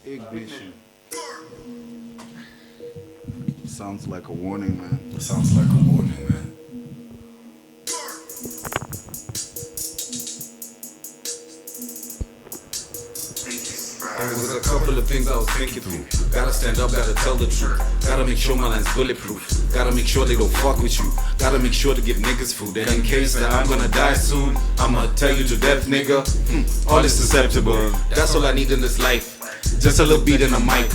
Ignition. Sounds like a warning, man. It sounds like a warning, man. There was a couple of things I was thinking through. Gotta stand up, gotta tell the truth. Gotta make sure my line's bulletproof. Gotta make sure they don't fuck with you. Gotta make sure to give niggas food. And in case that I'm gonna die soon, I'ma tell you to death, nigga. All is susceptible. That's all I need in this life. Just a little beat and a mic.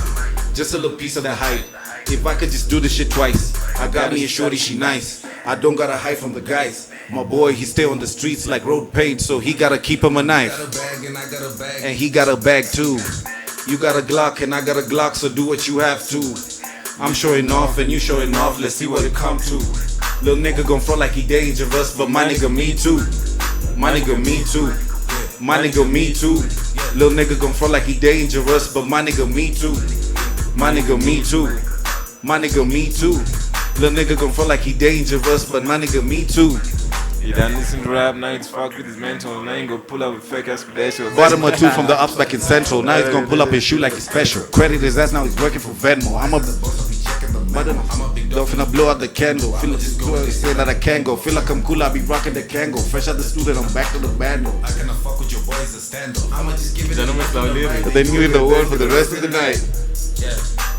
Just a little piece of the hype. If I could just do this shit twice. I got me a shorty, she nice. I don't gotta hide from the guys. My boy, he stay on the streets like road paint, so he gotta keep him a knife. Got a bag and I got a bag. And he got a bag too. You got a Glock and I got a Glock, so do what you have to. I'm showing off and you showing off, let's see what it come to. Little nigga gon' front like he dangerous, but my nigga me too. My nigga me too. My nigga me too. Little nigga gon' front like he dangerous, but my nigga me too. My nigga me too. My nigga me too. Little nigga gon' front like he dangerous, but my nigga me too. He done listen to rap, now he's fucked with his mental. Now he go pull up with fake ass credentials. Bottom or two from the ups back in Central. Now he's gonna pull up his shoe like he's special. Credit his ass, now he's working for Venmo. I'm a big dog, finna blow out the candle. Feel like say that I can go. Feel like I'm cool, I be rocking the Kango. Fresh out the student, I'm back to the bando. I cannot fuck with your boys a stand-up. I'ma just give it But they knew in the world for the rest of the night.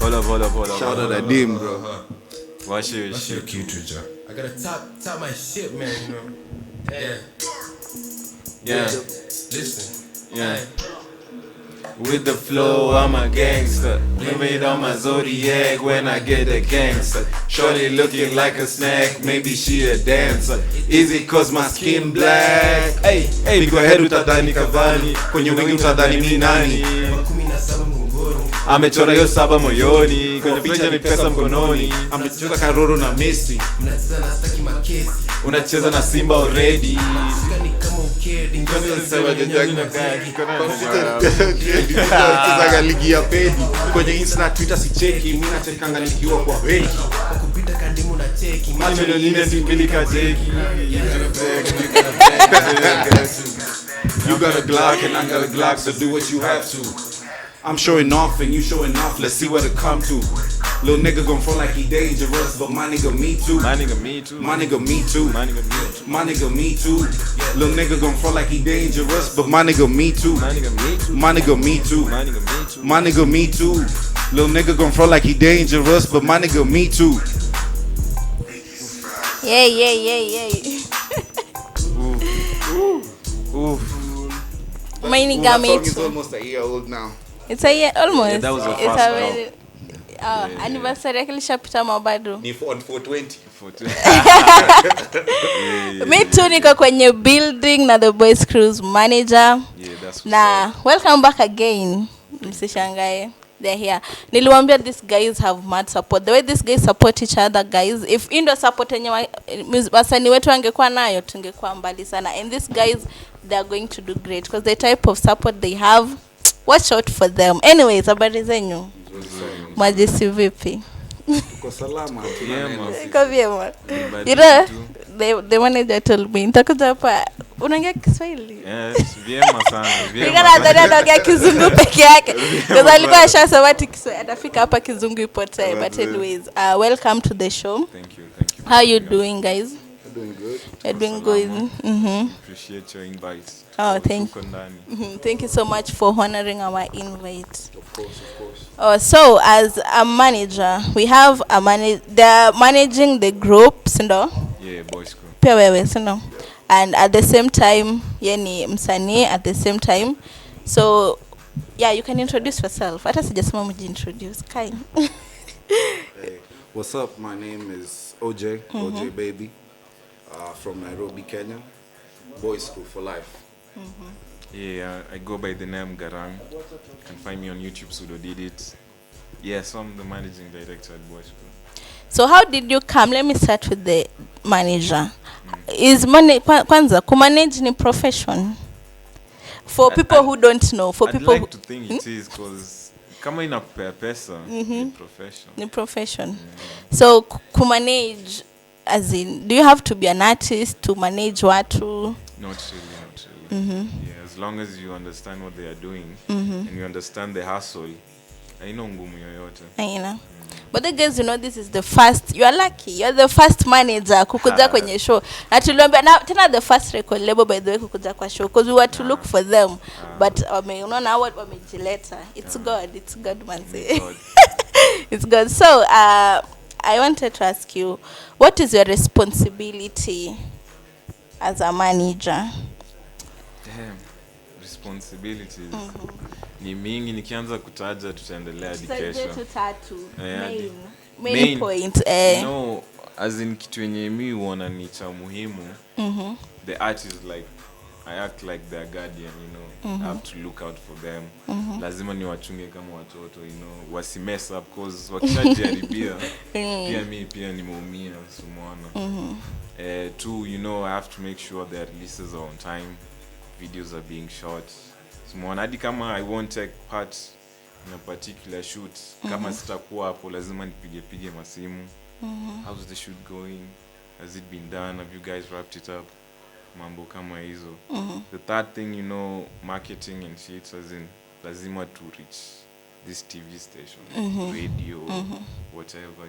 Hold up. Shout out at Dim, bro. Watch your What's your shit. cute, Joe? I gotta top my shit, man, you know. Yeah. Listen. Yeah. With the flow, I'm a gangster. Blame it on my zodiac when I get a gangster. Shorty looking like a snack, maybe she a dancer. Is it cause my skin black? Hey, go ahead utadhani Cavani, kwenye wengi utadhani mi nani. Amechora yo saba moyoni, kwenye picha ni pesa mkononi. Amecheza Karoro na Messi. Unacheza na Simba already. Kizaga ligi ya pedi. Kwenye Insta na Twitter si cheki. Mimi nachekanga nikiwa kwa benki. Macho nyoline zipilika jeki. You got a Glock and I got a Glock, so do what you have to. I'm showing off and you showing off, let's see what it come to. Little nigga gon' front like he dangerous, but my nigga me too. My nigga me too. My nigga me too. My nigga me too. My nigga me too. Little nigga gon' front like he dangerous, but my nigga me too. My nigga me too. My nigga me too. My nigga me too. My nigga me too. Little nigga gon' front like he dangerous, but my nigga me too. Yeah. My nigga That me song is too. almost a year old now. It's a year almost. Yeah, that was a it's fast already. Anniversary yake lishapita mabado. Ni on 420. Me too niko kwenye building na the boys cruise manager. Yeah, that's Na welcome back again. Msishangae. They're here. Niliwaambia these guys have mad support. The way these guys support each other, guys. If indo support yenye wasanii wetu angekuwa nayo tungekuwa mbali sana. And these guys, they are going to do great because the type of support they have, watch out for them. Anyways, habari zenyu. Majisi vipi? Kwa salama. Iko vyema. You know, the manager told me, nitakuja hapa unaongea Kiswahili. Yes, vyema sana. Nika nadhani anaongea Kizungu peke yake. Because alikuwa ashasema ati Kiswahili atafika hapa Kizungu ipotee. But anyways, welcome to the show. Thank you. How you doing, guys? Doing good. You're doing good. Appreciate your invite. Oh, thank Tuko ndani. Thank you so much for honoring our invite. Of course. So as a manager, we have a they're managing the group, sindo? Yeah, boys group. Pia wewe, sindo? And at the same time, yeni msanii at the same time. So, yeah, you can introduce yourself. Hata sijasema mjiintroduce. Kai. Hey, what's up? My name is OJ, OJ Baby, from Nairobi, Kenya. Boys School for life. Yeah, I go by the name Garang. You can find me on YouTube, Sudo did it. Yeah, so I'm the managing director at Boys Group. So how did you come? Let me start with the manager. Is kwanza kumanage ni profession? For people who don't know, for I'd people like to think it is because kama ina pesa ni profession. ni profession. So kumanage, as in, do you have to be an artist to manage watu? Not really. Yeah, as long as you understand what they are doing and you understand the hustle, haina ngumu yoyote. But the guys, this is the first, you are lucky, you're the first manager kukuja kwenye show. Na tuliambia na tena the first record label by the way kukuja kwa show because we were to look for them. But unaona what wamejileta. It's God man say. It's God. So I wanted to ask you, what is your responsibility as a manager? Damn, responsibilities. Ni mingi, nikianza kutaja tutaendelea hadi kesho. Main point. No, as in kitu yenye mi huona ni cha muhimu. The artist, like, I act like their guardian, I have to look out for them. Lazima ni wachunge kama watoto, wasi mess up cause wakishajaribia pia nimeumia, umeona. Two, I have to make sure their releases are on time, videos are being shot. Umeona, hadi kama I won't take part in a particular shoot, kama sitakuwa hapo lazima nipige masimu. How's the shoot going? Has it been done? Have you guys wrapped it up? Mambo kama hizo. The third thing, marketing and shit, as in lazima to reach this TV station, radio, whatever,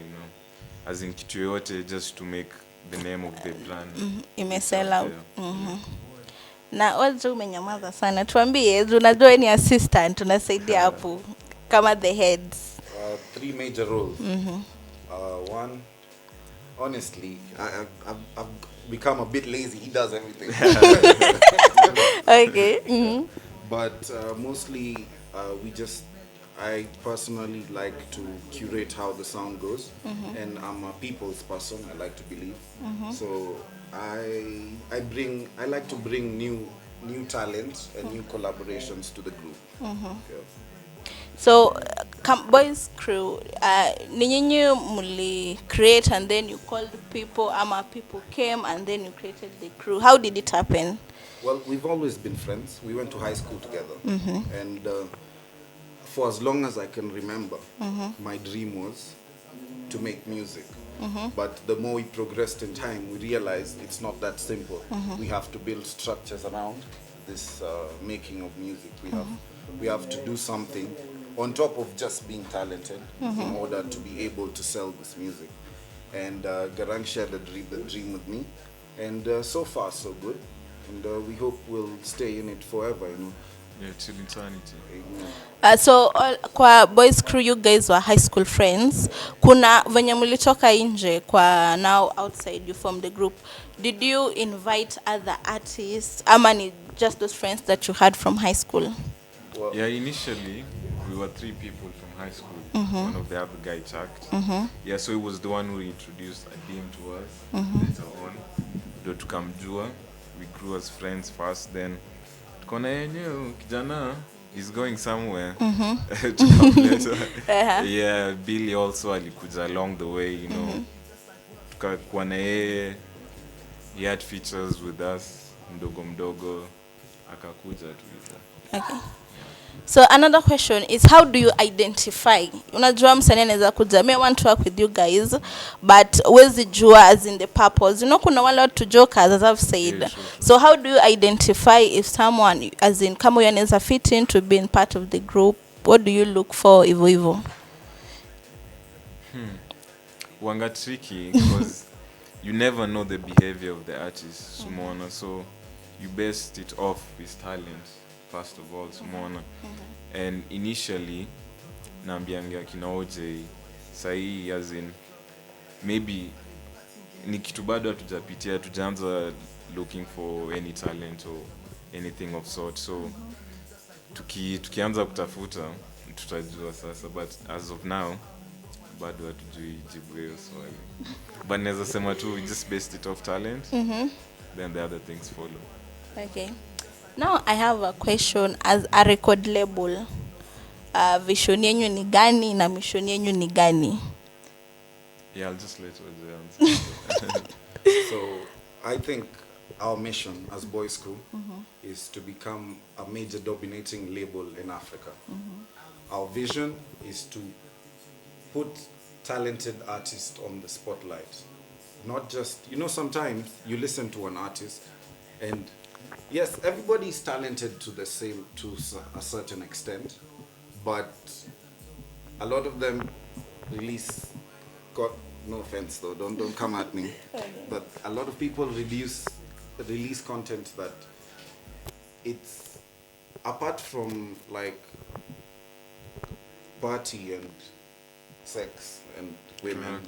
as in kitu yote just to make the name of the brand imesell out. Na wazo umenyamaza sana, tuambie unajua ni assistant tunasaidia hapo kama the heads. 3 major roles. One, honestly, I've become a bit lazy. He does everything. Okay. But mostly I personally like to curate how the sound goes, and I'm a people's person. I like to believe. So I like to bring new talent and new collaborations to the group. Yeah. So Boys Crew, ni nyinyi muli create and then you called people, ama people came and then you created the crew. How did it happen? Well, we've always been friends. We went to high school together, and for as long as I can remember, my dream was to make music. But the more we progressed in time, we realized it's not that simple. We have to build structures around this making of music. We have to do something on top of just being talented in order to be able to sell this music. And Garang shared the dream with me, and so far so good. And we hope we'll stay in it forever, Yeah, till eternity. So kwa Boys Crew, you guys were high school friends. Kuna venye mulitoka nje kwa now outside you from the group. Did you invite other artists? Ama ni just those friends that you had from high school? Well, yeah, initially we were 3 people from high school. One of the other guy checked. Yeah, so it was the one who introduced Adim to us later on. Do tukamjua. We grew as friends first, then tukona yenyewe kijana is going somewhere. To come later. Yeah, Billy also alikuja along the way, tukakuwa na yeye. He had features with us, mdogo akakuja tu hivyo. Okay. So another question is, how do you identify? Unajua msanii anaweza kuja, I want to work with you guys, but wezi jua as in the purpose. Kuna wale watu jokers, as I've said. Yeah, sure. So how do you identify if someone, as in kama yanaweza fit in to being part of the group? What do you look for hivyo? Wanga tricky because you never know the behavior of the artist, Sumona. So you base it off his talent. First of all, Sumona. And initially, nambianga kina OJ, sahi as in, maybe ni kitu bado hatujapitia, tujaanza looking for any talent or anything of sort. So tukianza kutafuta, tutajua sasa. But as of now, bado hatujui jibu hiyo swali. But naweza sema tu, we just based it off talent, then the other things follow. Okay. Now I have a question. As a record label, vision yenyu ni gani na mission yenyu ni gani? Yeah, I'll just let you answer. So I think our mission as Boys Crew is to become a major dominating label in Africa. Our vision is to put talented artists on the spotlight. Not just, sometimes you listen to an artist and yes, everybody is talented to a certain extent, but a lot of them release. Got no offense though. Don't come at me. But a lot of people release content that it's apart from like party and sex and women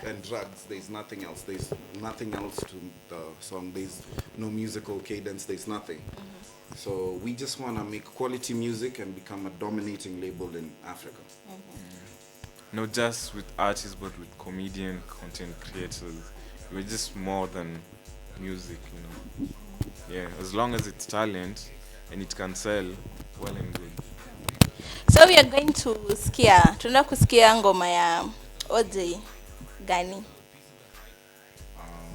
and drugs. There's nothing else. There's nothing else to the song. There's no musical cadence. There's nothing. So we just want to make quality music and become a dominating label in Africa. Not just with artists, but with comedian content creators. We're just more than music, you know. Yeah, as long as it's talent and it can sell, well and good. So we are going to sikia. Tunaenda kusikia ngoma ya OJ gani?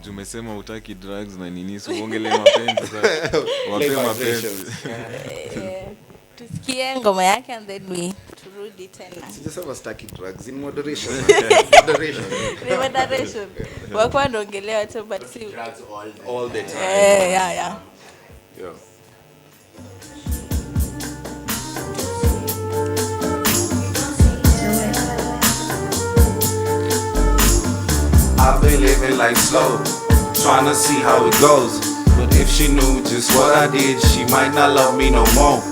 Jumesema utaki drugs na nini, so uongele mapenzi sasa. Wape mapenzi. Tusikie ngoma yake and then we turudi tena. Sijasema staki drugs in moderation. Moderation. In moderation. Wako wanaongelea tu but see Drugs All the time. yeah. Yeah. I've been living life slow, trying to see how it goes. But if she knew just what I did, she might not love me no more.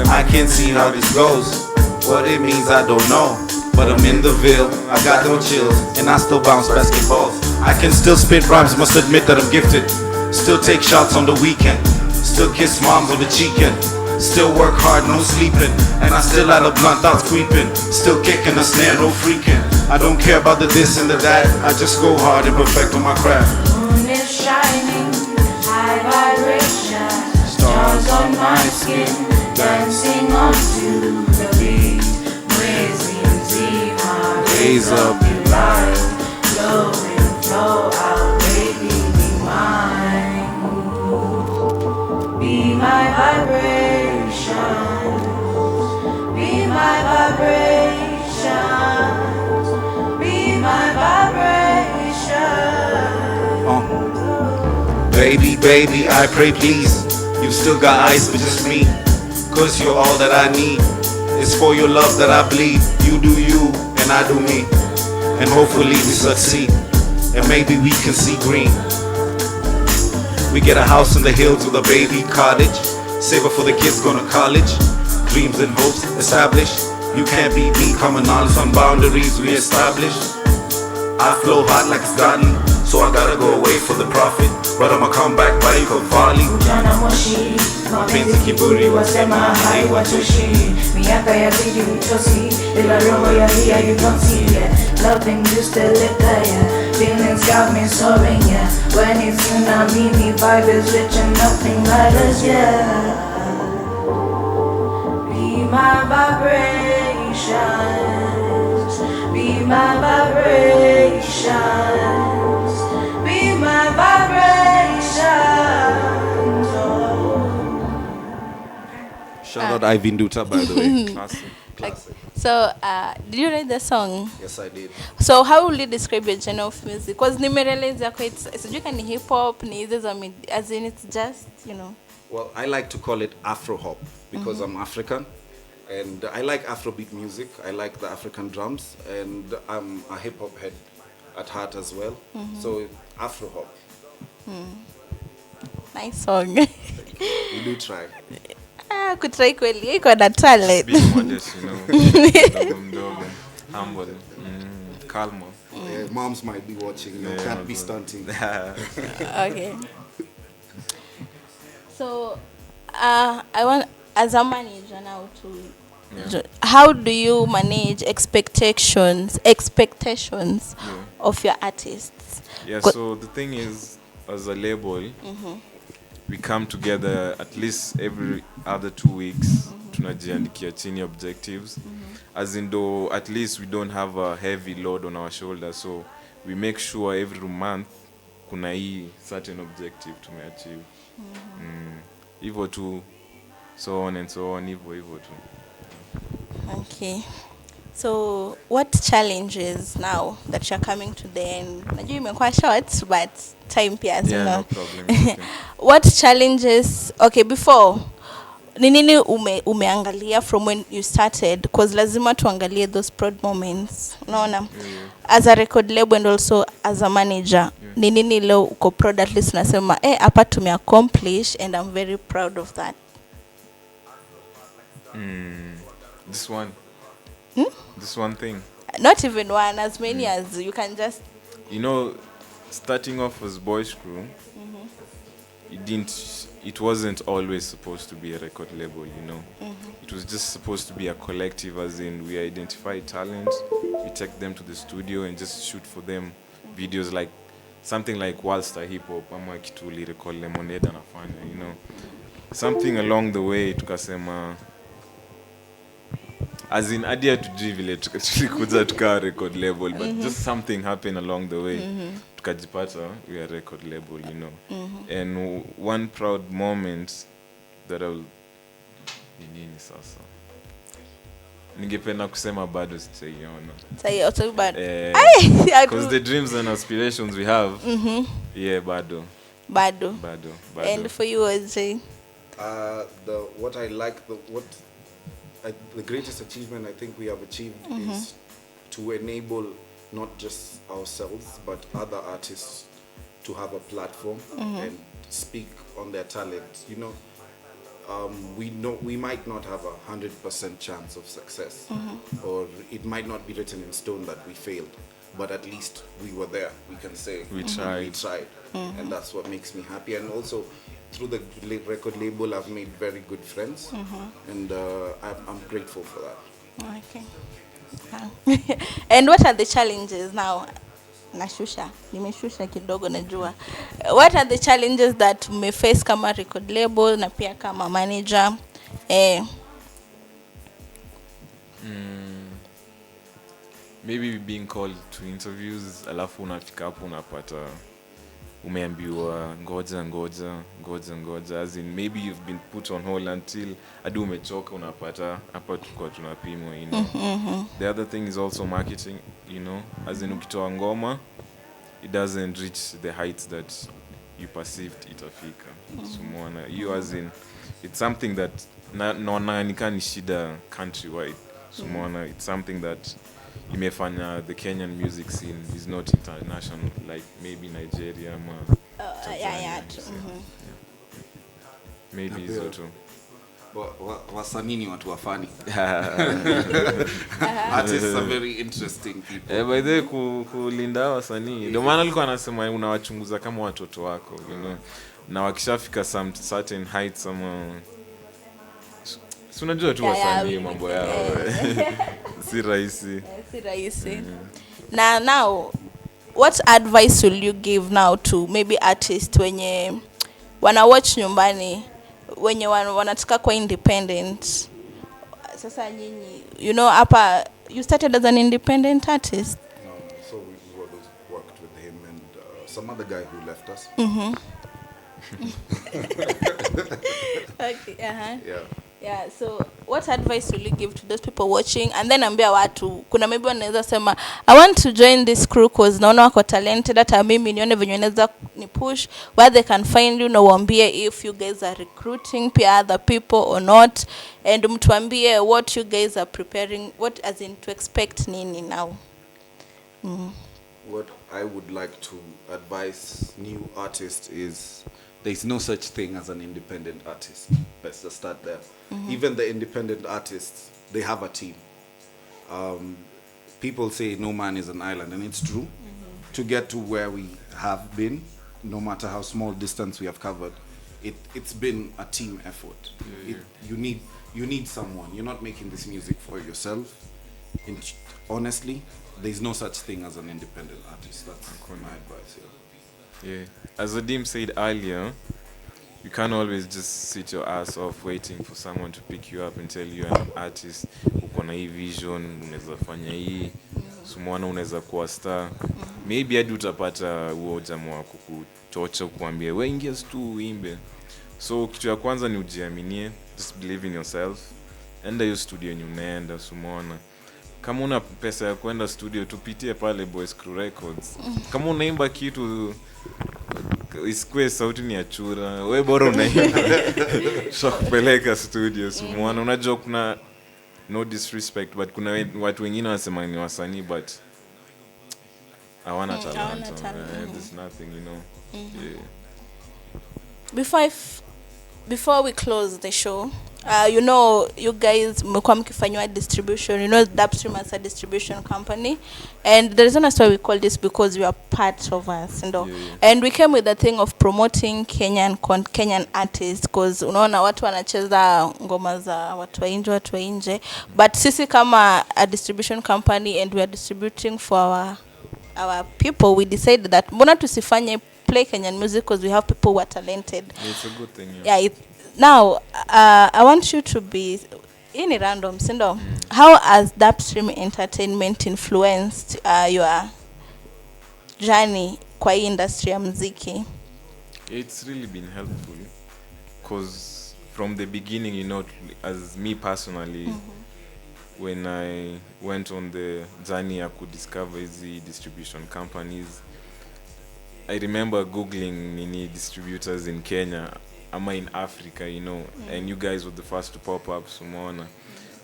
I can't see how this goes. What it means, I don't know. But I'm in the Ville, I got no chills, and I still bounce basketballs. I can still spit rhymes, must admit that I'm gifted. Still take shots on the weekend. Still kiss moms on the cheek end. Still work hard, no sleeping. And I still had a blunt thoughts creeping. Still kicking a snare, no freaking. I don't care about the this and the that. I just go hard and perfect on my craft. Moon is shining, high vibration. Stars on my skin, dancing onto the beat. Raising my Raise up your life. Flow in, flow out, baby, be mine. Be my vibration. Be my vibration. Be my vibration. Baby, I pray please. You still got eyes for just me. Cause you're all that I need. It's for your love that I bleed. You do you, and I do me. And hopefully we succeed. And maybe we can see green. We get a house in the hills with a baby cottage. Save up for the kids going to college. Dreams and hopes established. You can't beat me, coming on some boundaries we established. I flow hot like it's godly, so I gotta go away for the profit. But I'ma come back by you volley. Ujana moshi, mapenzi kiburi wasema haiwatoshi. Miaka yazidi utosi, ila roho ya hia you don't see it. Loving you still lit there, feelings got me soaring, yeah. When it's you not me vibe is rich and nothing matters, yeah. Be my vibrations, be my vibrations, be my vibrations. Oh. Shout out Ivan Duta, by the way. Classic. Classic. So did you write the song? Yes, I did. So how will you describe your genre of music? Because nimerealize yako it's sijui kani hip hop ni hizo za as in it's just, you know. Well, I like to call it Afro hop because I'm African. And I like Afrobeat music. I like the African drums. And I'm a hip hop head at heart as well. So Afro hop. Nice song. We do try. Kutrai kweli iko na talent. Be modest, you know. Mdogo mdogo. Humble. Calm. Yeah, moms might be watching. You can't be stunting. Okay. So I want as a manager now to how do you manage expectations of your artists? Yeah, so the thing is, as a label, we come together at least every other 2 weeks. Tunajiandikia chini objectives. As in though at least we don't have a heavy load on our shoulders, so we make sure every month kuna hii certain objective tumeachieve. Hivyo tu, so on and so on, hivyo tu. Okay. So what challenges now that you're coming to the end? Najua imekuwa short but time pia, you know. No problem. Okay. What challenges, okay, before ni nini umeangalia from when you started, because lazima tuangalie those proud moments, unaona? As a record label and also as a manager, ni nini leo uko proud at least unasema hapa tumeaccomplish and I'm very proud of that? This one. This one thing. Not even one, as many as you can just. You know, starting off as Boys Crew, it wasn't always supposed to be a record label, you know. It was just supposed to be a collective, as in we identify talent, we take them to the studio and just shoot for them videos, like something like Wallstar Hip Hop, ama kitu record Lemonade anafanya, you know. Something along the way tukasema, as in adia tujui vile tulikuja tukawa record label, but just something happened along the way. Tukajipata we are record label, you know. And one proud moment that nini sasa ningependa kusema bado sitaiona. Say also bad. Because the dreams and aspirations we have, yeah, bado. And for you, AJ? The greatest achievement I think we have achieved is to enable not just ourselves but other artists to have a platform and speak on their talent. You know, we might not have 100% chance of success, or it might not be written in stone that we failed, but at least we were there. We can say we tried, and that's what makes me happy. And also, through the record label, I've made very good friends, and I'm grateful for that. Okay. And what are the challenges now? Nimeshusha kidogo najua. What are the challenges that may face kama record label na pia kama manager? Maybe being called to interviews, alafu unafika hapo unapata umeambiwa ngoja, as in maybe you've been put on hold until hadi umechoka, unapata hapa tulikuwa tunapimwa, you know. The other thing is also marketing, you know, as in ukitoa ngoma it doesn't reach the heights that you perceived itafika. So muona you, as in it's something that naona ni shida countrywide. So muona it's something that imefanya the Kenyan music scene is not international like maybe Nigeria ama maybe hizo tu. Wasanii ni watu wafani. Artists are very interesting people. By the way, kulinda wasanii ndio maana alikuwa anasema unawachunguza kama watoto wako, you know, na wakishafika some certain heights ama unajua tu wasanii mambo yao si rahisi. Now what advice will you give now to maybe artists wenye wana watch nyumbani, wenye wanataka kwa independent? Sasa nyinyi, you know, hapa you started as an independent artist. No, so we worked with him and some other guy who left us. Okay, yeah, so what advice will you give to those people watching? And then ambia watu, kuna maybe wanaweza sema I want to join this crew cause naona wako talented, hata mimi nione venye naweza ni push, where they can find you, na waambie if you guys are recruiting pia other people or not, and mtuambie what you guys are preparing, what as in to expect nini now. What I would like to advise new artists is there's no such thing as an independent artist. Let's just start there. Even the independent artists, they have a team. People say no man is an island, and it's true. To get to where we have been, no matter how small distance we have covered, it's been a team effort. You need someone. You're not making this music for yourself. Honestly, there's no such thing as an independent artist. That's my advice. Yeah, as Adim said earlier, you can't always just sit your ass off waiting for someone to pick you up and tell you I'm an artist, uko na hii vision, unaweza fanya hii, sumwana unaweza kuwa star. Maybe hadi utapata huo jamaa wako kuchocha kuambia wewe ingia tu uimbe. So kitu ya kwanza ni ujiaminie, just believe in yourself. Enda hiyo studio yenye unaenda, sumwana. Kama una pesa ya kwenda studio tupitie pale Boys Crew Records. Kama unaimba kitu isikwe sauti ni achura we bora unaimba shakupeleka studio mwana unajua kuna no disrespect but kuna watu wengine wanasema ni wasanii but hawana talent. There's nothing, you know. Yeah. Before we close the show, you know, you guys mmekuwa mkifanywa distribution. You know, Dapstrem as a distribution company, and the reason why we call this because you are part of us, you know. And we came with the thing of promoting Kenyan artists, because unaona watu wanacheza ngoma za watu wa nje, but sisi kama a distribution company and we are distributing for our people, we decided that mbona tusifanye play Kenyan music because we have people who are talented. It's a good thing. Yeah. Now, I want you to be in random, Sindo. How has Dapstrem Entertainment influenced your journey kwa hii industry ya muziki? It's really been helpful because from the beginning, you know, as me personally, when I went on the journey, I could discover easy distribution companies. I remember Googling many distributors in Kenya, in Africa, you know, and you guys were the first to pop up, Sumona,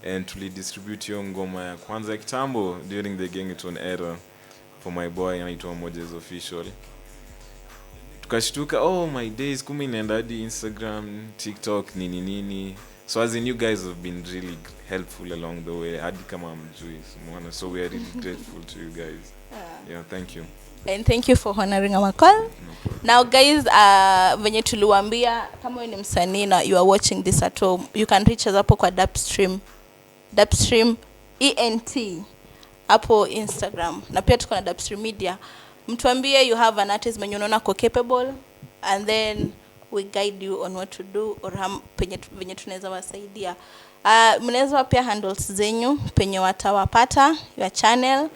and to distribute your ngoma ya kwanza kitambo during the Gengeton era for my boy anaitwa Mojes Official. Tukashtuka, oh my days, kumi nenda hadi Instagram, TikTok, nini. So as in, you guys have been really helpful along the way. Hadi kama mjui, Sumona. So we are really grateful to you guys. Yeah, thank you. And thank you for honoring our call. Now guys, venye tuliwaambia kama wewe ni msanii na you are watching this at home, you can reach us hapo kwa Dapstrem ENT hapo Instagram, na pia tuko na Dapstrem Media. Mtuambie you have an artist mwenye unaona ko capable, and then we guide you on what to do or venye tunaweza wasaidia. Mnaweza pia handles zenyu penye watawapata, your channel.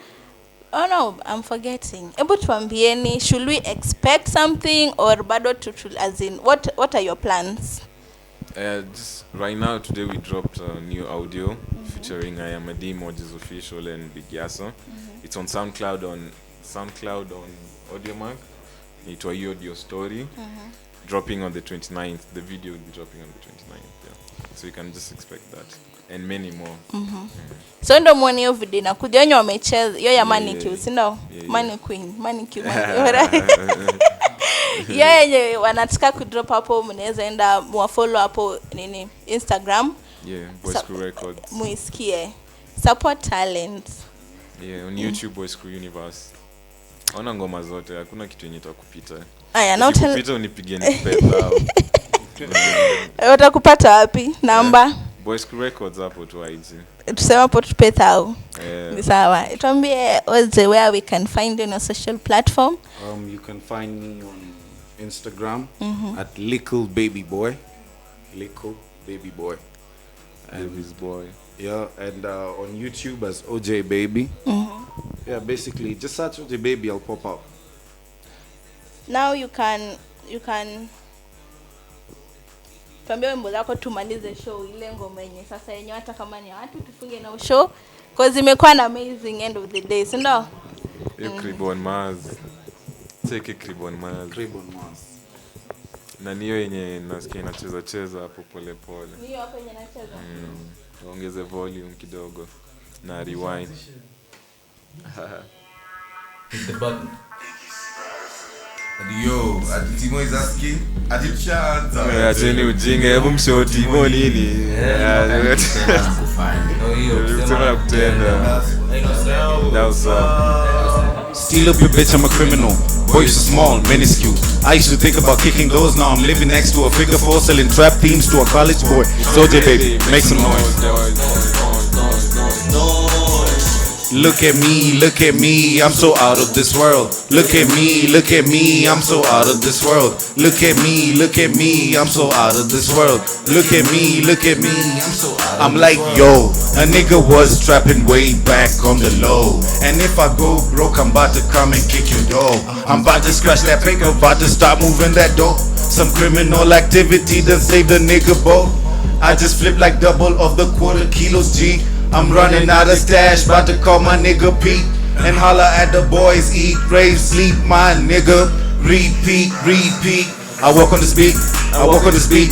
Oh no, I'm forgetting. Ebu tuambieni, should we expect something or bado as in what are your plans? Just right now, today we dropped a new audio featuring I Am a D, Mojes Official and Big Yasso. It's on SoundCloud on Audiomack. It's a audio story. Dropping on the 29th. The video will be dropping on the 29th. Yeah. So you can just expect that. And many more. So ndo muone hiyo video na kuja wenye wamecheza hiyo ya Manicure, si ndo? Manicure. Yenye wanataka kudrop hapo, mnaweza enda mufollow hapo nini Instagram. Yeah, Boys Crew Records. Muisikie. Support talent. Yeah, on YouTube Boys Crew Universe. Ona ngoma zote, hakuna kitu yenye itakupita. Aya, now tell kupita unipige nipeta. Watakupata wapi? Namba? Boys Crew Records hapo tu IG. Tusema hapo tupeta au. Ni sawa. Tuambie where we can find you on a social platform. You can find me on Instagram at Little Baby Boy. And his boy. Yeah, and on YouTube as OJ Baby. Yeah, basically just search OJ Baby, I'll pop up. Now you can tuambie wimbo zako tumalize show ile ngoma yenye sasa yenye hata kama ni watu tufunge na show because imekuwa an amazing end of the day, si ndio? Kribon Mars. Take Kribon Mars. Na niyo yenye nasikia inacheza hapo pole. Niyo hapo yenye inacheza. Ongeze volume kidogo na rewind. Hit the button. Yo, Timo is asking, Atichaanza. Acheni ujinga, hebu mshow Timo nini? Sema kutenda. Steal up your bitch, I'm a criminal. Voice is small, minuscule. I used to think about kicking doors, now I'm living next to a figure four, selling trap themes to a college boy. Soldier baby, make some noise. Look at me, I'm so out of this world. Look at me, I'm so out of this world. Look at me, I'm so out of this world. Look at me, I'm so out. I'm like, yo, a nigga was trapping way back on the low. And if I go broke, I'm about to come and kick your door. I'm about to scratch that paper, about to start moving that dough. Some criminal activity done saved a nigga boat. I just flip like double of the quarter kilos G. I'm running out of stash, about to call my nigga Pete and holla at the boys, eat, rave, sleep, my nigga. repeat, repeat. I walk on this beat, I walk on this beat.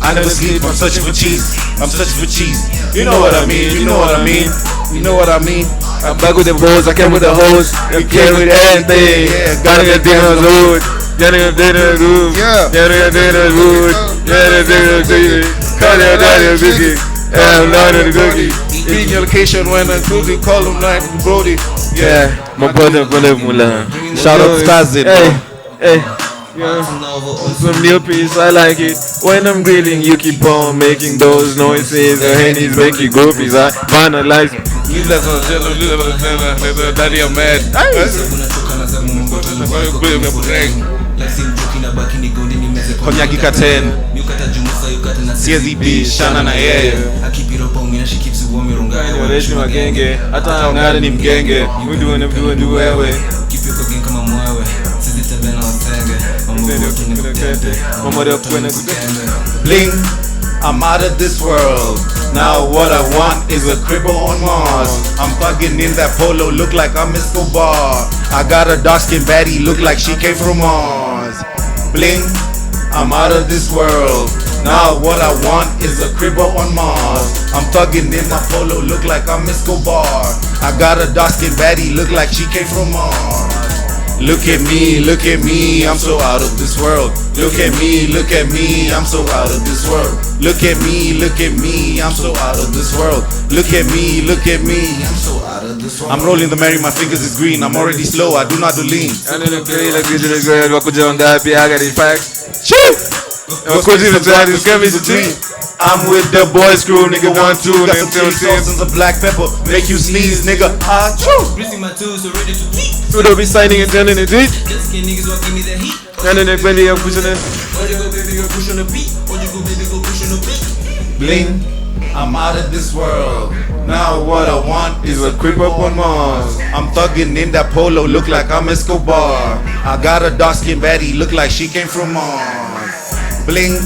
I never sleep, I'm searching for cheese, I'm searching for cheese. You know what I mean, you know what I mean, you know what I mean. I'm back with the balls, I came with the hose, I came with everything. Gotta get dinner road, gotta get dinner road, gotta get dinner road, gotta get dinner road, gotta get dinner road. I'm not in the cookie. Being your location when I'm cruising, call him like Brody. Yeah, my brother Mula. Shout out to Kazin. Hey. Yeah. Some new piece, I like it. When I'm grilling, you keep on making those noises. The hennies make you groupies. I finalize. You let us daddy, I'm mad. Konyaki Katen, CSDB, Shana na yeye. Waleshi magenge, hata ungane ni mgenge. Mdu wewe. Bling, I'm out of this world. Now what I want is a cribble on Mars. I'm thugging in that polo, look like I'm Escobar. I got a dark skin baddie, look like she came from Mars. Bling, I'm out of this world. Now what I want is a cribble on Mars. I'm thugging in my polo, look like I'm Escobar. I got a dark skin baddie, look like she came from Mars. Look at me, I'm so out of this world. Look at me, I'm so out of this world. Look at me, I'm so out of this world. Look at me, I'm so out of this world. I'm rolling the Mary, my fingers is green. I'm already slow, I do not do lean. And then wakuja wangapi, I got the facts. Wakuja the give me the dream. I'm with the boys crew, nigga 1, 2, got some chili sauce and some black pepper, make you sneeze, nigga. Greasing my tools, so ready to eat. So don't be signing and turning it deep. Just skin niggas what give me that heat. And then when they are pushing it. Or you go baby, go push on the beat. Or you go baby, go push on the beat. Bling, I'm out of this world. Now what I want is a crib up on Mars. I'm thugging in that polo, look like I'm Escobar. I got a dark skin baddie, look like she came from Mars. Bling,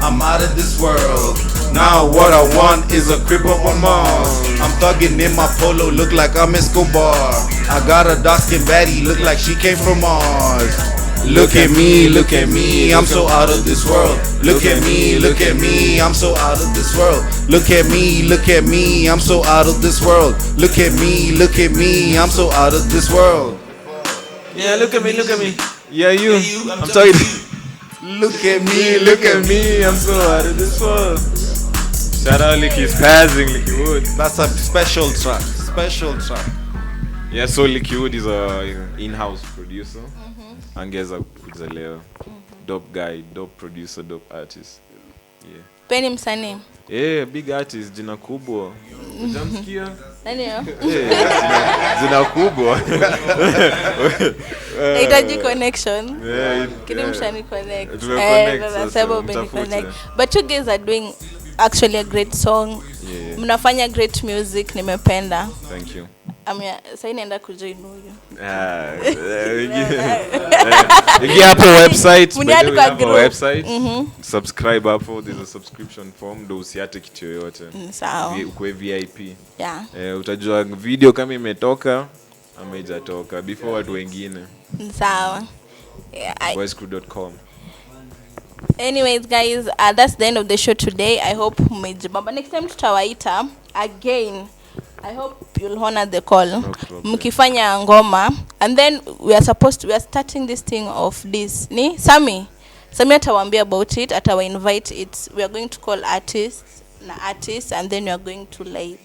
I'm out of this world. Now what I want is a crib up on Mars. I'm thugging in my polo, look like I'm Escobar. I got a dark skin baddie, look like she came from Mars. Look at me, I'm so out of this world. Look at me, I'm so out of this world. Look at me, I'm so out of this world. Look at me, I'm so out of this world. Yeah, look at me. Yeah, you. I'm talking. Look at me, I'm so out of this world. Shout out Licky Spazzing, Licky Wood. That's a special track. Yeah, so Licky Wood is a in-house producer. Angeza kuzaleo. Dope guy, dope producer, dope artist. Yeah. Penny msanii. Yeah, big artist, jina kubwa. Jamsikia? Nani yo? Jina kubwa. Itaji connection. Yeah. Kini mshani connect. Connect. Connect. But you guys are doing actually a great song. Yeah. Mnafanya great music, nimependa. Thank you. Sasa inaenda kujoin huyu. Ingia hapo website. Mniadi kwa group. Website. Subscribe hapo, there's a subscription form, ndio usiate kitu yoyote. Sawa. Ukwe VIP. Yeah. Utajua video kama imetoka ama haijatoka before watu wengine. Sawa. Yeah, voicecrew.com. Anyways guys, that's the end of the show today. I hope mmejibamba. Next time tutawaita again. I hope you'll honor the call. Mkifanya ngoma, and then we are starting this thing of this. Ni Sami atawaambia about it, atawa invite it. We are going to call artists, and then we are going to like,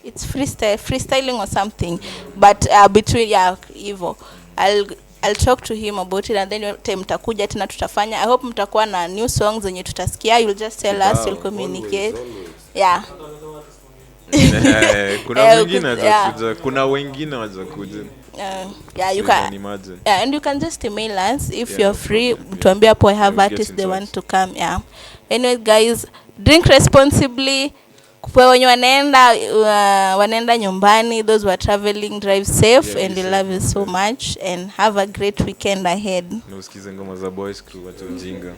it's freestyling or something, but between hivyo. I'll talk to him about it, and then time mtakuja tena tutafanya. I hope mtakuwa na new songs zenye tutasikia. You'll just tell us, you'll communicate. Yeah. Kuna wengine wajakuja. Yeah, you can imagine. Yeah, and you can just email us if you're free. Tuambie hapo I have artists they want to come. Yeah. Anyway guys, drink responsibly. Kwa wenye wanaenda nyumbani, those who are traveling, drive safe, and we love you so much, and have a great weekend ahead. Na usikize ngoma za Boys Crew watu ujinga.